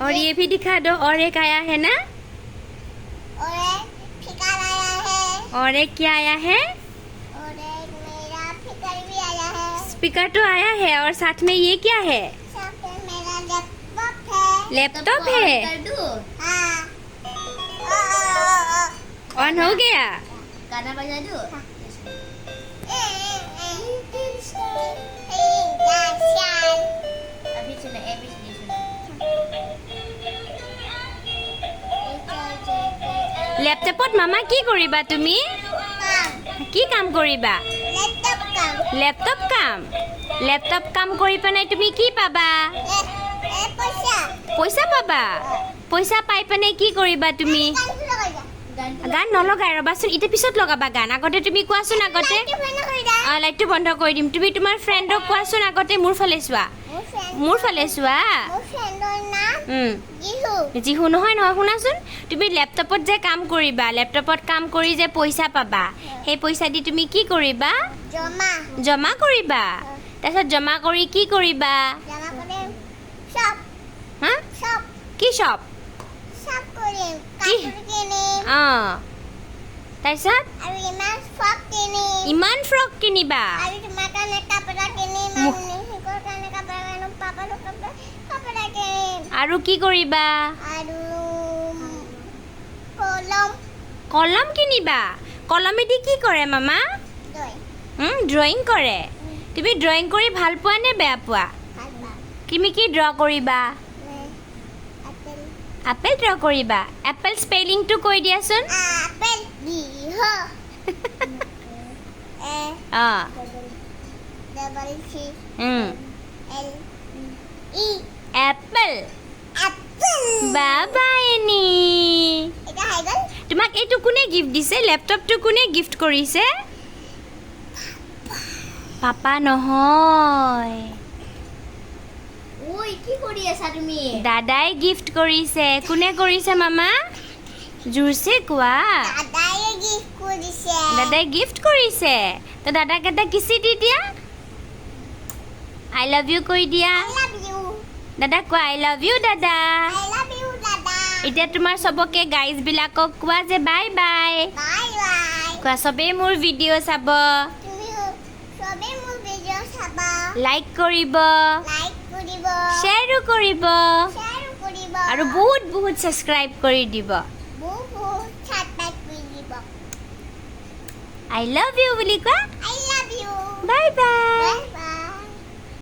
और ये भी दिखा दो और एक आया है ना और एक फिकर आया है और एक क्या आया है और एक मेरा फिकर भी आया है स्पीकर तो आया है और साथ में ये क्या है सब मेरा लैपटॉप है लैपटॉप है कर दूं हाँ ऑन हो गया गाना बजा दूं अभी सुनो एबीसीडी सुनो লেপটপত মামা কি কৰিবা তুমি কি কাম কৰিবা লেপটপ কাম কৰি পেলাই তুমি কি পাবা পইচা পাবা পইচা পাই পেলাই কি কৰিবা তুমি গান নলগাই ৰবাচোন এতিয়া পিছত লগাবা গান আগতে তুমি কোৱাচোন আগতে লাইটটো বন্ধ কৰি দিম তুমি তোমাৰ ফ্ৰেণ্ডক কোৱাচোন আগতে মোৰ ফালে চোৱা জিহু নহয় নহয় শুনাচোন তুমি লেপটপত যে কাম কৰিবা লেপটপত কাম কৰি যে পইচা পাবা সেই পইচা দি তুমি কি কৰিবা জমা কৰিবা তাৰপিছত জমা কৰি কি কৰিবা হা কি শ্বপ তাৰপিছত ইমান ফ্ৰক কিনিবা আৰু কি কৰিবা কলম কিনিবা কলমেদি কি কৰে মামা ড্ৰয়িং কৰে তুমি ড্ৰয়িং কৰি ভাল পোৱা নে বেয়া পোৱা তুমি কি ড্ৰ কৰিবা আপেল ড্ৰ কৰিবা এপল স্পেলিংটো কৈ দিয়াচোন এপল বাবা এনি তোমাক এইটো কোনে গিফ্ট দিছে লেপটপটো কোনে গিফ্ট কৰিছে পাপা নহয় ওই কি কৰি আছা তুমি দাদাই গিফ্ট কৰিছে কোনে কৰিছে মামা জোৰছে কোৱা দাদাই গিফ্ট কৰিছে তো দাদাক এটা কিছি দি দিয়া আই লাভ ইউ কৈ দিয়া দাদা কোৱা আই লাভ ইউ দাদা এতিয়া তোমাৰ সবকে গাইজ বিলাকক কোৱা যে বাই বাই কোৱা সবেই মোৰ ভিডিঅ' চাব লাইক কৰিব শ্বেয়াৰো কৰিব আৰু বহুত বহুত সাবস্ক্ৰাইব কৰি দিব আই লাভ ইউ বুলি কোৱা বাই বাই